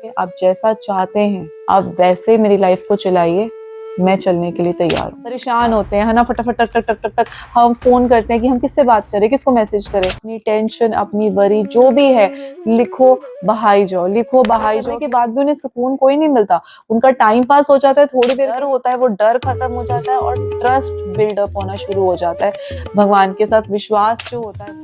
आप जैसा चाहते हैं आप वैसे मेरी लाइफ को चलाइए, मैं चलने के लिए तैयार हूँ। परेशान होते हैं है ना, फटाफट टक टक टक टक टक हम फोन करते हैं कि हम किससे बात करें, किसको मैसेज करें। अपनी टेंशन, अपनी वरी जो भी है लिखो बहाई जाओ, लिखो बहाई जाओ। के बाद भी उन्हें सुकून कोई नहीं मिलता, उनका टाइम पास हो जाता है, थोड़ी देर डर होता है, वो डर खत्म हो जाता है और ट्रस्ट बिल्डअप होना शुरू हो जाता है। भगवान के साथ विश्वास जो होता है।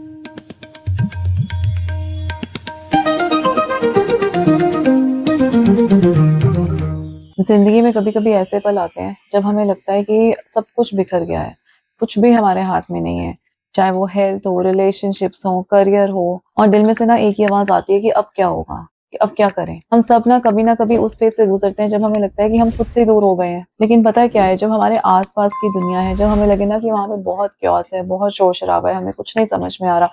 जिंदगी में कभी कभी ऐसे पल आते हैं जब हमें लगता है कि सब कुछ बिखर गया है, कुछ भी हमारे हाथ में नहीं है, चाहे वो हेल्थ हो, रिलेशनशिप्स हो, करियर हो, और दिल में से ना एक ही आवाज आती है कि अब क्या होगा, कि अब क्या करें। हम सब ना कभी उस फेज से गुजरते हैं जब हमें लगता है कि हम खुद से दूर हो गए हैं। लेकिन पता है क्या है, जब हमारे आसपास की दुनिया है, जब हमें लगे ना कि वहां पे बहुत क्योस है, बहुत शोर शराबा है, हमें कुछ नहीं समझ में आ रहा,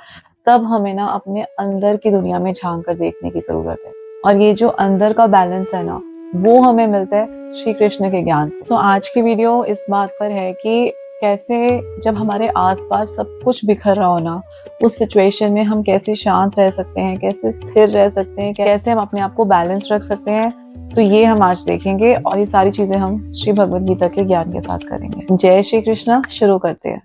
तब हमें ना अपने अंदर की दुनिया में झांक कर देखने की जरूरत है। और ये जो अंदर का बैलेंस है ना, वो हमें मिलता है श्री कृष्ण के ज्ञान से। तो आज की वीडियो इस बात पर है कि कैसे जब हमारे आसपास सब कुछ बिखर रहा हो ना, उस सिचुएशन में हम कैसे शांत रह सकते हैं, कैसे स्थिर रह सकते हैं, कैसे हम अपने आप को बैलेंस रख सकते हैं। तो ये हम आज देखेंगे और ये सारी चीजें हम श्री भगवद गीता के ज्ञान के साथ करेंगे। जय श्री कृष्ण। शुरू करते हैं।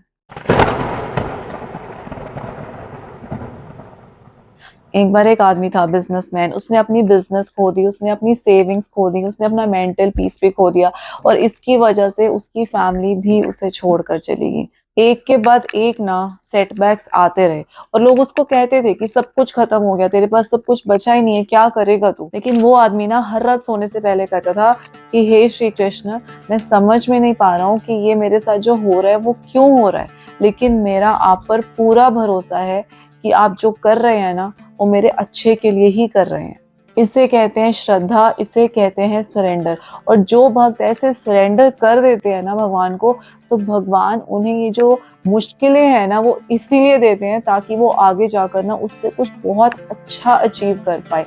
एक बार एक आदमी था, बिजनेसमैन, उसने अपनी बिजनेस खो दी, उसने अपनी सेविंग्स खो दी, उसने अपना मेंटल पीस भी खो दिया और इसकी वजह से उसकी फैमिली भी उसे छोड़कर चली गई। एक के बाद एक ना सेटबैक्स आते रहे और लोग उसको कहते थे कि सब कुछ खत्म हो गया, तेरे पास सब कुछ बचा ही नहीं है, क्या करेगा तू। लेकिन वो आदमी ना हर रात सोने से पहले कहता था कि हे श्री कृष्ण, मैं समझ में नहीं पा रहा हूँ कि ये मेरे साथ जो हो रहा है वो क्यों हो रहा है, लेकिन मेरा आप पर पूरा भरोसा है कि आप जो कर रहे हैं ना वो मेरे अच्छे के लिए ही कर रहे हैं। इसे कहते हैं श्रद्धा, इसे कहते हैं सरेंडर। और जो भक्त ऐसे सरेंडर कर देते हैं ना भगवान को, तो भगवान उन्हें ये जो मुश्किलें हैं ना वो इसीलिए देते हैं ताकि वो आगे जाकर ना उससे कुछ बहुत अच्छा अचीव कर पाए।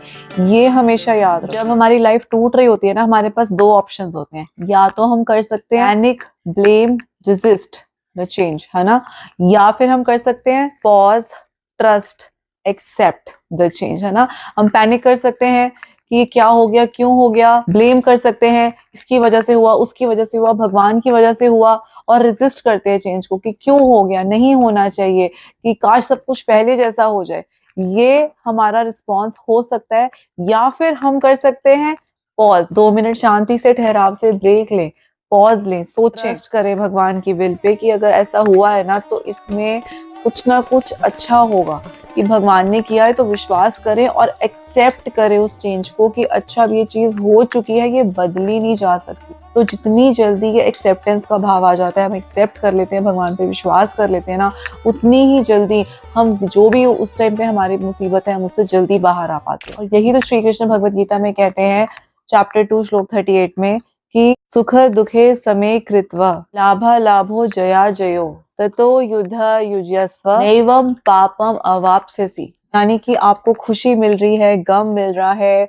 ये हमेशा याद रखो। जब हमारी लाइफ टूट रही होती है ना, हमारे पास दो ऑप्शंस होते हैं। या तो हम कर सकते हैं panic, blame, resist the change, है ना, या फिर हम कर सकते हैं pause, trust, accept the change, है ना। हम पैनिक कर सकते हैं कि ये क्या हो गया, क्यों हो गया, ब्लेम कर सकते हैं, इसकी वजह से हुआ, उसकी वजह से हुआ, भगवान की वजह से हुआ, और रेजिस्ट करते हैं चेंज को कि क्यों हो गया, नहीं होना चाहिए, कि काश सब कुछ पहले जैसा हो जाए। ये हमारा रिस्पॉन्स हो सकता है। या फिर हम कर सकते हैं पॉज, 2 मिनट शांति से, ठहराव से ब्रेक लें, पॉज लें, सोचें, ट्रस्ट करें भगवान की विल पे कि अगर ऐसा हुआ है ना तो इसमें कुछ ना कुछ अच्छा होगा, कि भगवान ने किया है, तो विश्वास करें और एक्सेप्ट करें उस चेंज को कि अच्छा ये चीज हो चुकी है, ये बदली नहीं जा सकती। तो जितनी जल्दी ये एक्सेप्टेंस का भाव आ जाता है, हम एक्सेप्ट कर लेते हैं, भगवान पे विश्वास कर लेते हैं ना, उतनी ही जल्दी हम जो भी उस टाइम पे हमारी मुसीबत है हम उससे जल्दी बाहर आ पाते हैं। और यही तो श्री कृष्ण भगवद गीता में कहते हैं, चैप्टर 2 श्लोक 38 में, कि सुख दुखे समे कृत्वा लाभा लाभो जया जयो ततो युद्ध युजस्व नैवम पापम अवाप्स्यसि। यानी कि आपको खुशी मिल रही है, गम मिल रहा है,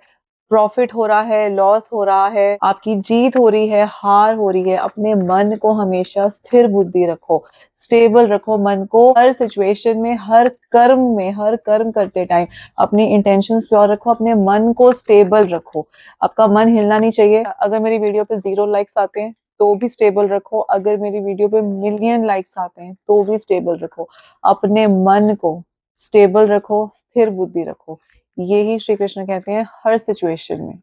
प्रॉफिट हो रहा है, लॉस हो रहा है, आपकी जीत हो रही है, हार हो रही है, अपने मन को हमेशा स्थिर बुद्धि रखो, स्टेबल रखो मन को। हर सिचुएशन में, हर कर्म में, हर कर्म करते टाइम अपनी इंटेंशंस प्योर रखो, अपने मन को स्टेबल रखो। आपका मन हिलना नहीं चाहिए। अगर मेरी वीडियो पे 0 लाइक्स आते हैं तो भी स्टेबल रखो, अगर मेरी वीडियो पे मिलियन लाइक्स आते हैं तो भी स्टेबल रखो। अपने मन को स्टेबल रखो, स्थिर बुद्धि रखो। यही श्री कृष्ण कहते हैं हर सिचुएशन में।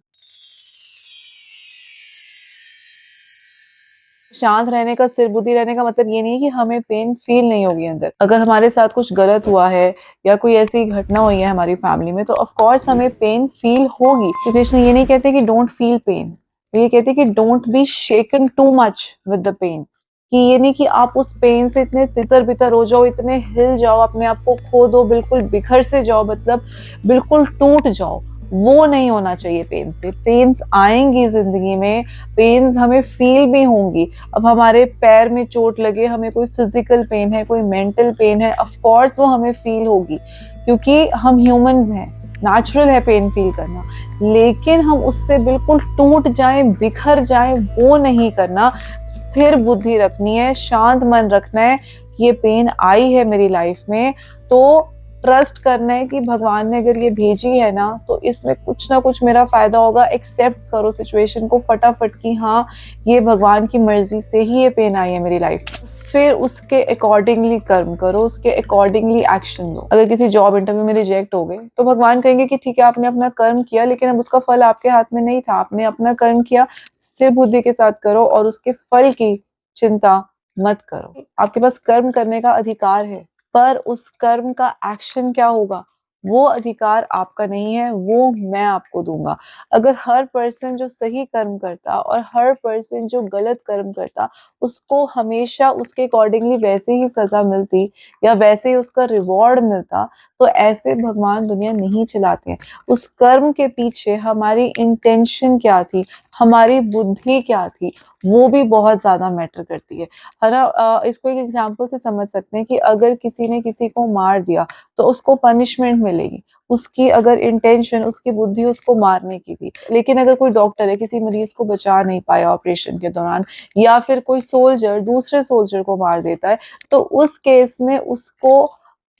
शांत रहने का, स्थिर बुद्धि रहने का मतलब ये नहीं है कि हमें पेन फील नहीं होगी अंदर। अगर हमारे साथ कुछ गलत हुआ है या कोई ऐसी घटना हुई है हमारी फैमिली में, तो ऑफ कोर्स हमें पेन फील होगी। श्री कृष्ण ये नहीं कहते कि डोंट फील पेन, ये कहते कि don't be shaken too much with the pain. कि ये नहीं कि आप उस पेन से इतने तितर बितर हो जाओ, इतने हिल जाओ, अपने आप को खो दो, बिल्कुल बिखर से जाओ, मतलब बिल्कुल टूट जाओ। वो नहीं होना चाहिए। पेन से, पेन्स आएंगी जिंदगी में, पेन्स हमें फील भी होंगी। अब हमारे पैर में चोट लगे, हमें कोई फिजिकल पेन है, कोई मेंटल पेन है, ऑफ कोर्स वो हमें फील होगी, क्योंकि हम ह्यूमंस हैं, नेचुरल है पेन फील करना। लेकिन हम उससे बिल्कुल टूट जाएं, बिखर जाएं, वो नहीं करना। स्थिर बुद्धि रखनी है, शांत मन रखना है कि ये पेन आई है मेरी लाइफ में, तो ट्रस्ट करना है कि भगवान ने अगर ये भेजी है ना तो इसमें कुछ ना कुछ मेरा फायदा होगा। एक्सेप्ट करो सिचुएशन को फटाफट कि हाँ ये भगवान की मर्जी से ही ये पेन आई है मेरी लाइफ में। फिर उसके अकॉर्डिंगली कर्म करो, उसके अकॉर्डिंगली एक्शन लो। अगर किसी जॉब इंटरव्यू में रिजेक्ट हो गए तो भगवान कहेंगे कि ठीक है आपने अपना कर्म किया, लेकिन अब उसका फल आपके हाथ में नहीं था। आपने अपना कर्म किया, स्थिर बुद्धि के साथ करो और उसके फल की चिंता मत करो। आपके पास कर्म करने का अधिकार है, पर उस कर्म का एक्शन क्या होगा वो अधिकार आपका नहीं है, वो मैं आपको दूंगा। अगर हर पर्सन जो सही कर्म करता और हर पर्सन जो गलत कर्म करता उसको हमेशा उसके अकॉर्डिंगली वैसे ही सजा मिलती या वैसे ही उसका रिवॉर्ड मिलता, तो ऐसे भगवान दुनिया नहीं चलाते हैं। उस कर्म के पीछे हमारी इंटेंशन क्या थी, हमारी बुद्धि क्या थी, वो भी बहुत ज्यादा मैटर करती है ना। इसको एक एग्जांपल से समझ सकते हैं कि अगर किसी ने किसी को मार दिया तो उसको पनिशमेंट मिलेगी। उसकी अगर इंटेंशन, उसकी बुद्धि उसको मारने की थी। लेकिन अगर कोई डॉक्टर है किसी मरीज को बचा नहीं पाया ऑपरेशन के दौरान, या फिर कोई सोल्जर दूसरे सोल्जर को मार देता है, तो उस केस में उसको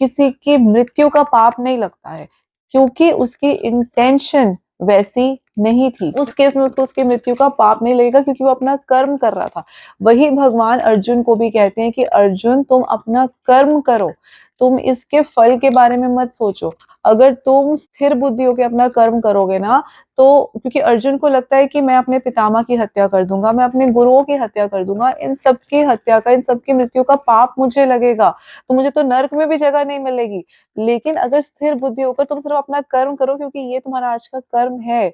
किसी की मृत्यु का पाप नहीं लगता है, क्योंकि उसकी इंटेंशन वैसी नहीं थी। उस केस में उसको उसकी मृत्यु का पाप नहीं लगेगा, क्योंकि वो अपना कर्म कर रहा था। वही भगवान अर्जुन को भी कहते हैं कि अर्जुन तुम अपना कर्म करो, तुम इसके फल के बारे में मत सोचो। अगर तुम स्थिर बुद्धि होकर अपना कर्म करोगे ना, तो क्योंकि अर्जुन को लगता है कि मैं अपने पितामह की हत्या कर दूंगा, मैं अपने गुरुओं की हत्या कर दूंगा, इन सब की हत्या का, इन सब की मृत्यु का पाप मुझे लगेगा, तो मुझे तो नर्क में भी जगह नहीं मिलेगी। लेकिन अगर स्थिर बुद्धि होकर तुम सिर्फ अपना कर्म करो, क्योंकि ये तुम्हारा आज का कर्म है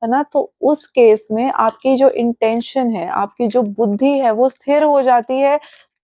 ना, तो उस केस में आपकी जो इंटेंशन है, आपकी जो बुद्धि है वो स्थिर हो जाती है।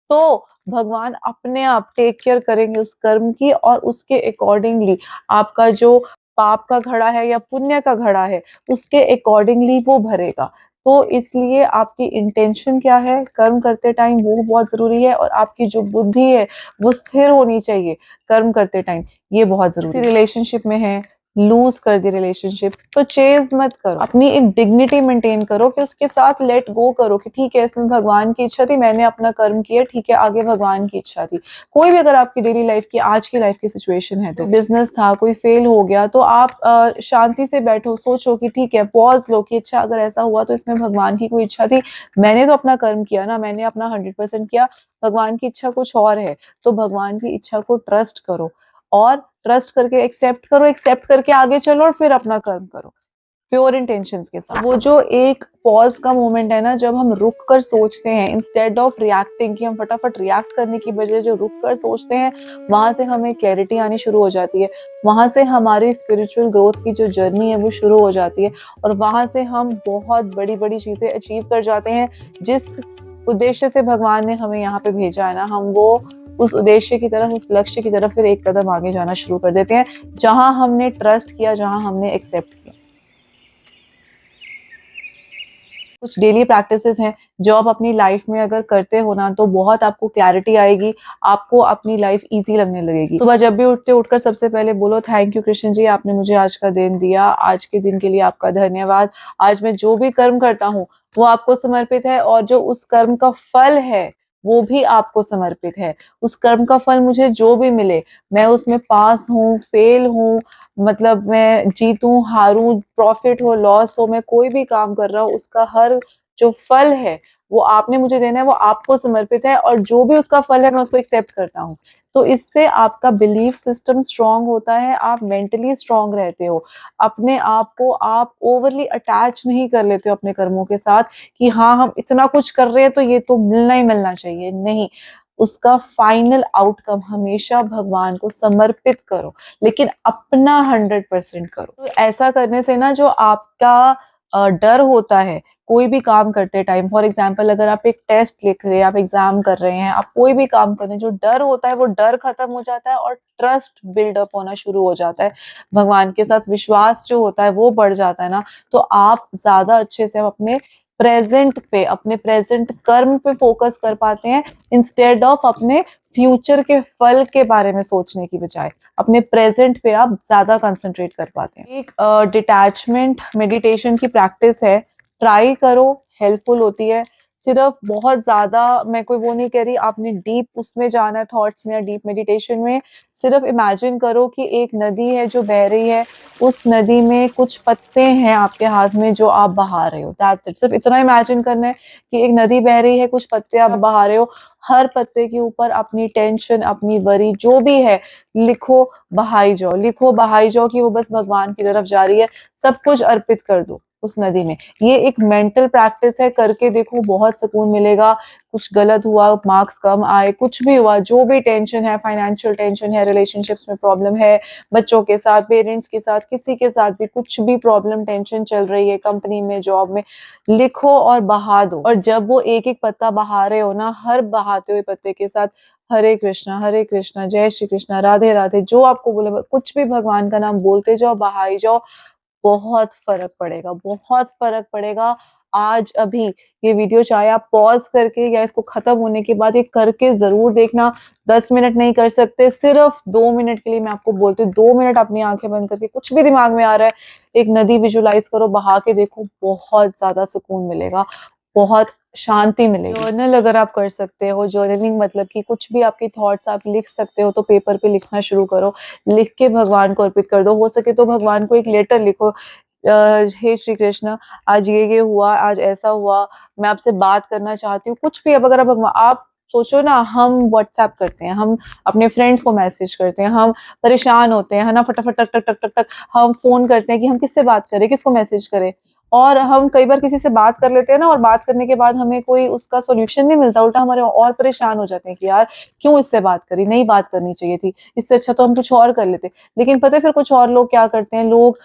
तो भगवान अपने आप टेक केयर करेंगे उस कर्म की, और उसके अकॉर्डिंगली आपका जो पाप का घड़ा है या पुण्य का घड़ा है उसके अकॉर्डिंगली वो भरेगा। तो इसलिए आपकी इंटेंशन क्या है कर्म करते टाइम वो बहुत जरूरी है, और आपकी जो बुद्धि है वो स्थिर होनी चाहिए कर्म करते टाइम, ये बहुत जरूरी है। रिलेशनशिप में है, लूज कर दी रिलेशनशिप, तो चेज मत करो, अपनी एक डिग्निटी मेंटेन करो कि उसके साथ लेट गो करो कि ठीक है इसमें भगवान की इच्छा थी, मैंने अपना कर्म किया, ठीक है आगे भगवान की इच्छा थी। कोई भी अगर आपकी डेली लाइफ की, आज की लाइफ की सिचुएशन है, तो बिजनेस था कोई फेल हो गया, तो आप शांति से बैठो, सोचो कि ठीक है, पॉज लो कि अच्छा अगर ऐसा हुआ तो इसमें भगवान की कोई इच्छा थी, मैंने तो अपना कर्म किया ना, मैंने अपना 100% किया, भगवान की इच्छा कुछ और है। तो भगवान की इच्छा को ट्रस्ट करो, और ट्रस्ट करके एक्सेप्ट करो, एक्सेप्ट करके आगे चलो, और फिर अपना कर्म करो प्योर इंटेंशंस के साथ। वो जो एक पॉज का मोमेंट है ना, जब हम रुक कर सोचते हैं इंस्टेड ऑफ रिएक्टिंग, कि हम फटाफट रिएक्ट करने की बजाय जो रुक कर सोचते हैं, वहां से हमें क्लैरिटी आनी शुरू हो जाती है, वहां से हमारी स्पिरिचुअल ग्रोथ की जो जर्नी है वो शुरू हो जाती है, और वहां से हम बहुत बड़ी बड़ी चीजें अचीव कर जाते हैं। जिस उद्देश्य से भगवान ने हमें यहाँ पे भेजा है ना, हम वो उस उद्देश्य की तरफ, उस लक्ष्य की तरफ फिर एक कदम आगे जाना शुरू कर देते हैं, जहां हमने ट्रस्ट किया, जहां हमने एक्सेप्ट किया। कुछ डेली प्रैक्टिसेस हैं जो आप अपनी लाइफ में अगर करते हो ना, तो बहुत आपको क्लैरिटी आएगी, आपको अपनी लाइफ इजी लगने लगेगी। सुबह जब भी उठकर सबसे पहले बोलो थैंक यू कृष्ण जी, आपने मुझे आज का दिन दिया, आज के दिन के लिए आपका धन्यवाद। आज मैं जो भी कर्म करता हूँ वो आपको समर्पित है, और जो उस कर्म का फल है वो भी आपको समर्पित है। उस कर्म का फल मुझे जो भी मिले, मैं उसमें पास हूँ, फेल हूँ, मतलब मैं जीतूं, हारूं, प्रॉफिट हो, लॉस हो, मैं कोई भी काम कर रहा हूँ, उसका हर जो फल है वो आपने मुझे देना है, वो आपको समर्पित है, और जो भी उसका फल है मैं उसको एक्सेप्ट करता हूँ। तो इससे आपका बिलीफ सिस्टम स्ट्रांग होता है, आप मेंटली स्ट्रांग रहते हो, अपने आप को आप ओवरली अटैच नहीं कर लेते हो अपने कर्मों के साथ कि हाँ हम इतना कुछ कर रहे हैं तो ये तो मिलना ही मिलना चाहिए, नहीं। उसका फाइनल आउटकम हमेशा भगवान को समर्पित करो, लेकिन अपना 100% करो। तो ऐसा करने से ना, जो आपका डर होता है कोई भी काम करते टाइम, फॉर एग्जाम्पल अगर आप एक टेस्ट लिख रहे हैं, आप एग्जाम कर रहे हैं, आप कोई भी काम कर रहे हैं, जो डर होता है वो डर खत्म हो जाता है, और ट्रस्ट बिल्डअप होना शुरू हो जाता है, भगवान के साथ विश्वास जो होता है वो बढ़ जाता है ना, तो आप ज्यादा अच्छे से अपने प्रेजेंट पे, अपने प्रेजेंट कर्म पे फोकस कर पाते हैं, इंस्टेड ऑफ अपने फ्यूचर के फल के बारे में सोचने की बजाय अपने प्रेजेंट पे आप ज्यादा कंसंट्रेट कर पाते हैं। एक डिटैचमेंट मेडिटेशन की प्रैक्टिस है, ट्राई करो, हेल्पफुल होती है। सिर्फ बहुत ज्यादा, मैं कोई वो नहीं कह रही आपने डीप उसमें जाना है थॉट्स में या डीप मेडिटेशन में। सिर्फ इमेजिन करो कि एक नदी है जो बह रही है, उस नदी में कुछ पत्ते हैं आपके हाथ में जो आप बहा रहे हो, दैट्स इट। सिर्फ इतना इमेजिन करना है कि एक नदी बह रही है, कुछ पत्ते आप बहा रहे हो, हर पत्ते के ऊपर अपनी टेंशन, अपनी वरी जो भी है लिखो, बहाई जाओ, लिखो बहाई जाओ कि वो बस भगवान की तरफ जा रही है, सब कुछ अर्पित कर दो उस नदी में। ये एक मेंटल प्रैक्टिस है, करके देखो बहुत सुकून मिलेगा। कुछ गलत हुआ, मार्क्स कम आए, कुछ भी हुआ, जो भी टेंशन है, फाइनेंशियल टेंशन है, रिलेशनशिप्स में प्रॉब्लम है, बच्चों के साथ, पेरेंट्स के साथ, किसी के साथ भी कुछ भी प्रॉब्लम टेंशन चल रही है, कंपनी में, जॉब में, लिखो और बहा दो। और जब वो एक एक पत्ता बहा रहे हो ना, हर बहाते हुए पत्ते के साथ हरे कृष्णा, जय श्री कृष्णा, राधे राधे, जो आपको बोले कुछ भी भगवान का नाम बोलते जाओ, बहाई जाओ, बहुत फर्क पड़ेगा, बहुत फर्क पड़ेगा। आज अभी ये वीडियो चाहे आप पॉज करके या इसको खत्म होने के बाद ये करके जरूर देखना। 10 मिनट नहीं कर सकते, सिर्फ 2 मिनट के लिए मैं आपको बोलती हूँ, 2 मिनट अपनी आंखें बंद करके कुछ भी दिमाग में आ रहा है, एक नदी विजुलाइज करो, बहा के देखो, बहुत ज्यादा सुकून मिलेगा, बहुत शांति मिलेगी। जर्नल अगर आप कर सकते हो, जर्नलिंग मतलब कि कुछ भी आपके थॉट्स आप लिख सकते हो, तो पेपर पे लिखना शुरू करो, लिख के भगवान को अर्पित कर दो। हो सके तो भगवान को एक लेटर लिखो, हे श्री कृष्ण, आज ये हुआ, आज ऐसा हुआ, मैं आपसे बात करना चाहती हूँ, कुछ भी। अब अगर आप सोचो ना, हम व्हाट्सएप करते हैं, हम अपने फ्रेंड्स को मैसेज करते हैं, हम परेशान होते हैं, है ना, फटाफट टक टक टक टक टक हम फोन करते हैं कि हम किससे बात करें, किसको मैसेज करें। और हम कई बार किसी से बात कर लेते हैं ना, और बात करने के बाद हमें कोई उसका सॉल्यूशन नहीं मिलता, उल्टा हमारे और परेशान हो जाते हैं कि यार क्यों इससे बात करी, नहीं बात करनी चाहिए थी, इससे अच्छा तो हम कुछ और कर लेते। लेकिन पता है फिर कुछ और लोग क्या करते हैं, लोग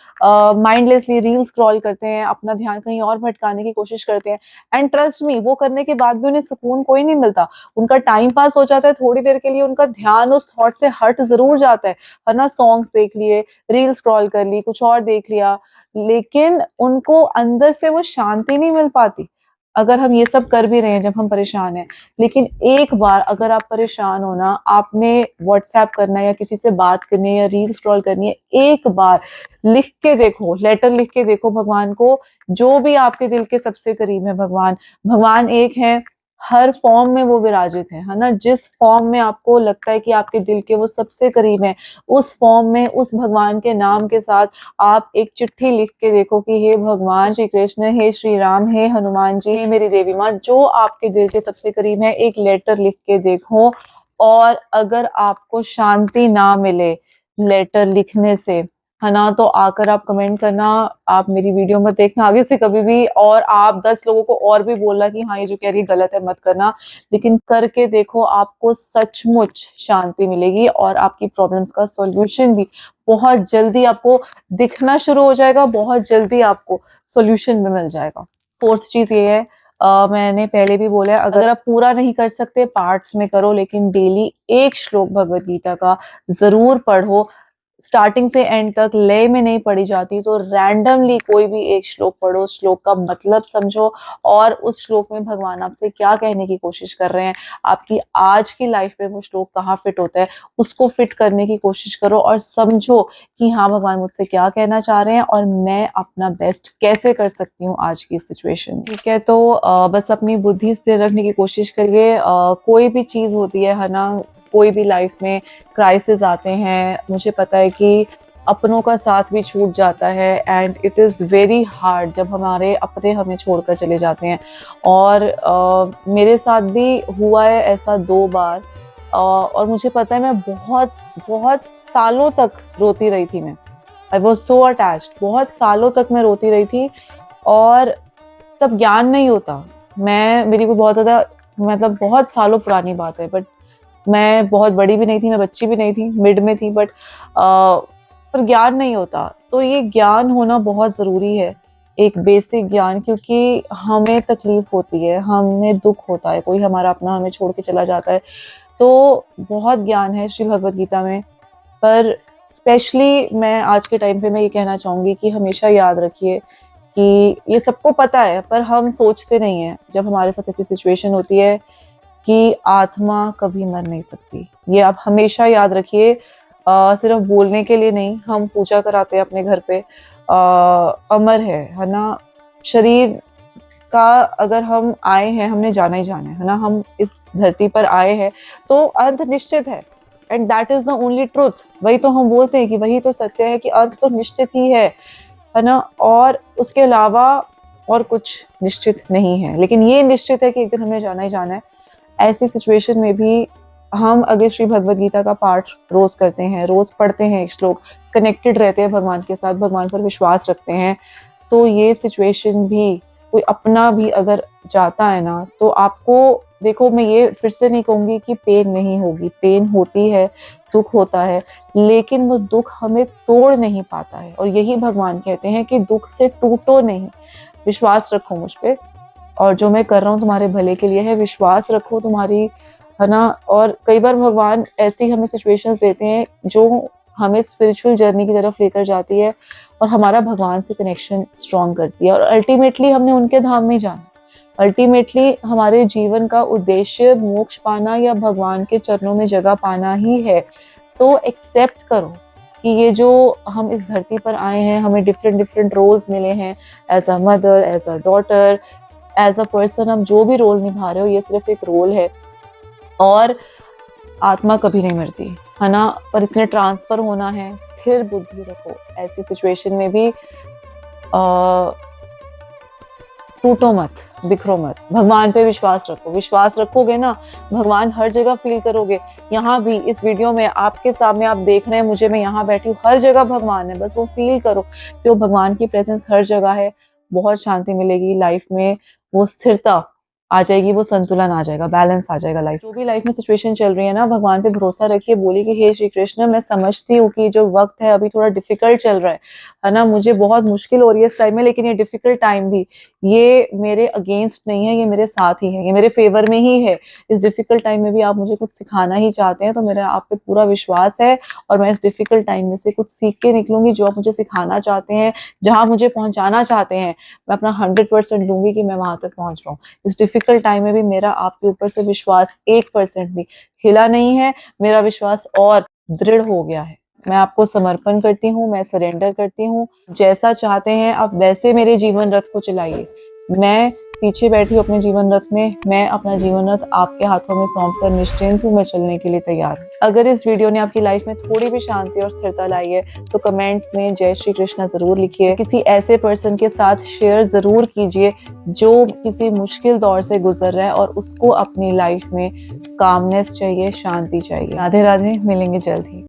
माइंडलेसली रील स्क्रॉल करते हैं, अपना ध्यान कहीं और भटकाने की कोशिश करते हैं। एंड ट्रस्ट मी, वो करने के बाद भी उन्हें सुकून कोई नहीं मिलता। उनका टाइम पास हो जाता है थोड़ी देर के लिए, उनका ध्यान उस थॉट से हट जरूर जाता है ना, सॉन्ग्स देख लिए, रील स्क्रॉल कर ली, कुछ और देख लिया, लेकिन उनको अंदर से वो शांति नहीं मिल पाती। अगर हम ये सब कर भी रहे हैं जब हम परेशान हैं, लेकिन एक बार अगर आप परेशान हो ना, आपने व्हाट्सएप करना है या किसी से बात करनी है या रील स्क्रॉल करनी है, एक बार लिख के देखो, लेटर लिख के देखो भगवान को, जो भी आपके दिल के सबसे करीब है भगवान। भगवान एक है, हर फॉर्म में वो विराजित है ना, जिस फॉर्म में आपको लगता है कि आपके दिल के वो सबसे करीब है, उस फॉर्म में उस भगवान के नाम के साथ आप एक चिट्ठी लिख के देखो कि हे भगवान श्री कृष्ण, हे श्री राम, हे हनुमान जी, हे मेरी देवी माँ, जो आपके दिल के सबसे करीब है, एक लेटर लिख के देखो। और अगर आपको शांति ना मिले लेटर लिखने से, है ना, तो आकर आप कमेंट करना, आप मेरी वीडियो मत देखना आगे से कभी भी, और आप 10 लोगों को और भी बोलना कि हाँ ये जो कह रही है गलत है, मत करना। लेकिन करके देखो, आपको सचमुच शांति मिलेगी और आपकी प्रॉब्लम्स का सॉल्यूशन भी बहुत जल्दी आपको दिखना शुरू हो जाएगा, बहुत जल्दी आपको सॉल्यूशन भी मिल जाएगा। फोर्थ चीज ये है, मैंने पहले भी बोला है, अगर आप पूरा नहीं कर सकते पार्ट्स में करो, लेकिन डेली एक श्लोक भगवत गीता का जरूर पढ़ो। स्टार्टिंग से एंड तक लय में नहीं पढ़ी जाती, तो रैंडमली कोई भी एक श्लोक पढ़ो, श्लोक का मतलब समझो, और उस श्लोक में भगवान आपसे क्या कहने की कोशिश कर रहे हैं, आपकी आज की लाइफ में वो श्लोक कहाँ फिट होता है, उसको फिट करने की कोशिश करो और समझो कि हाँ भगवान मुझसे क्या कहना चाह रहे हैं और मैं अपना बेस्ट कैसे कर सकती हूँ आज की सिचुएशन। ठीक है, तो बस अपनी बुद्धि स्थिर रखने की कोशिश करिए। कोई भी चीज होती है ना, कोई भी लाइफ में क्राइसिस आते हैं, मुझे पता है कि अपनों का साथ भी छूट जाता है, and it is very hard जब हमारे अपने हमें छोड़कर चले जाते हैं। और मेरे साथ भी हुआ है ऐसा 2 बार, और मुझे पता है मैं बहुत बहुत सालों तक रोती रही थी। मैं आई वॉज सो अटैच्ड, बहुत सालों तक मैं रोती रही थी, और तब ज्ञान नहीं होता। मेरी को बहुत ज़्यादा, मतलब बहुत सालों पुरानी बात है, बट मैं बहुत बड़ी भी नहीं थी, मैं बच्ची भी नहीं थी, मिड में थी, बट पर ज्ञान नहीं होता। तो ये ज्ञान होना बहुत ज़रूरी है, एक बेसिक ज्ञान, क्योंकि हमें तकलीफ होती है, हमें दुख होता है, कोई हमारा अपना हमें छोड़ के चला जाता है, तो बहुत ज्ञान है श्री भगवद गीता में। पर स्पेशली मैं आज के टाइम पे मैं ये कहना चाहूँगी कि हमेशा याद रखिए कि ये सबको पता है, पर हम सोचते नहीं हैं जब हमारे साथ ऐसी सिचुएशन होती है कि आत्मा कभी मर नहीं सकती। ये आप हमेशा याद रखिए। सिर्फ बोलने के लिए नहीं, हम पूजा कराते हैं अपने घर पे, अमर है ना, शरीर का अगर हम आए हैं, हमने जाना ही जाना है ना, हम इस धरती पर आए हैं तो अंत निश्चित है, and that is the only truth. वही तो हम बोलते हैं कि वही तो सत्य है कि अंत तो निश्चित ही है ना, और उसके अलावा और कुछ निश्चित नहीं है। लेकिन ये निश्चित है कि एक दिन हमें जाना ही जाना है। ऐसी सिचुएशन में भी हम अगर श्री भगवद गीता का पाठ रोज करते हैं, रोज पढ़ते हैं एक श्लोक, कनेक्टेड रहते हैं भगवान के साथ, भगवान पर विश्वास रखते हैं, तो ये सिचुएशन भी, कोई अपना भी अगर जाता है ना, तो आपको देखो, मैं ये फिर से नहीं कहूंगी कि पेन नहीं होगी, पेन होती है, दुख होता है, लेकिन वो दुख हमें तोड़ नहीं पाता है। और यही भगवान कहते हैं कि दुख से टूटो नहीं, विश्वास रखो मुझ पे, और जो मैं कर रहा हूँ तुम्हारे भले के लिए है, विश्वास रखो तुम्हारी, है ना। और कई बार भगवान ऐसी हमें सिचुएशंस देते हैं जो हमें स्पिरिचुअल जर्नी की तरफ लेकर जाती है और हमारा भगवान से कनेक्शन स्ट्रॉन्ग करती है, और अल्टीमेटली हमने उनके धाम में जाना। अल्टीमेटली हमारे जीवन का उद्देश्य मोक्ष पाना या भगवान के चरणों में जगह पाना ही है। तो एक्सेप्ट करो कि ये जो हम इस धरती पर आए हैं, हमें डिफरेंट डिफरेंट रोल्स मिले हैं, as a mother, as a daughter, as a person, हम जो भी रोल निभा रहे हो, ये सिर्फ एक रोल है, और आत्मा कभी नहीं मरती, है ना। पर इसने ट्रांसफर होना है। स्थिर बुद्धि रखो ऐसी सिचुएशन में भी, टूटो मत, बिखरो मत, भगवान पे विश्वास रखो। विश्वास रखोगे ना, भगवान हर जगह फील करोगे। यहाँ भी इस वीडियो में आपके सामने आप देख रहे हैं मुझे, मैं यहाँ बैठी हूँ, हर जगह भगवान है, बस वो फील करो कि वो भगवान की प्रेजेंस हर जगह है। बहुत शांति मिलेगी लाइफ में, वो स्थिरता आ जाएगी, वो संतुलन आ जाएगा, बैलेंस आ जाएगा लाइफ। जो भी लाइफ में सिचुएशन चल रही है ना, भगवान पे भरोसा रखिए, बोलिए कि हे श्री कृष्ण, मैं समझती हूँ कि जो वक्त है अभी थोड़ा डिफिकल्ट चल रहा है ना, मुझे बहुत मुश्किल हो रही है इस टाइम में, लेकिन ये डिफिकल्ट टाइम भी, ये मेरे अगेंस्ट नहीं है, ये मेरे साथ ही है, ये मेरे फेवर में ही है। इस डिफिकल्ट टाइम में भी आप मुझे कुछ सिखाना ही चाहते हैं, तो मेरा आप पे पूरा विश्वास है, और मैं इस डिफिकल्ट टाइम में से कुछ सीख के निकलूंगी। जो आप मुझे सिखाना चाहते हैं, जहां मुझे पहुंचाना चाहते हैं, मैं अपना 100% दूंगी कि मैं वहां तक पहुंच पाऊं। इस डिफिकल्ट टाइम में भी मेरा आपके ऊपर से विश्वास 1% भी हिला नहीं है, मेरा विश्वास और दृढ़ हो गया है। मैं आपको समर्पण करती हूँ, मैं सरेंडर करती हूँ। जैसा चाहते हैं आप वैसे मेरे जीवन रथ को चलाइए। मैं पीछे बैठी हूँ अपने जीवन रथ में, मैं अपना जीवन रथ आपके हाथों में सौंप कर निश्चिंत हूँ, मैं चलने के लिए तैयार हूँ। अगर इस वीडियो ने आपकी लाइफ में थोड़ी भी शांति और स्थिरता लाई है, तो कमेंट्स में जय श्री कृष्णा जरूर लिखिए। किसी ऐसे पर्सन के साथ शेयर जरूर कीजिए जो किसी मुश्किल दौर से गुजर रहा है और उसको अपनी लाइफ में कामनेस चाहिए, शांति चाहिए। राधे राधे, मिलेंगे जल्द ही।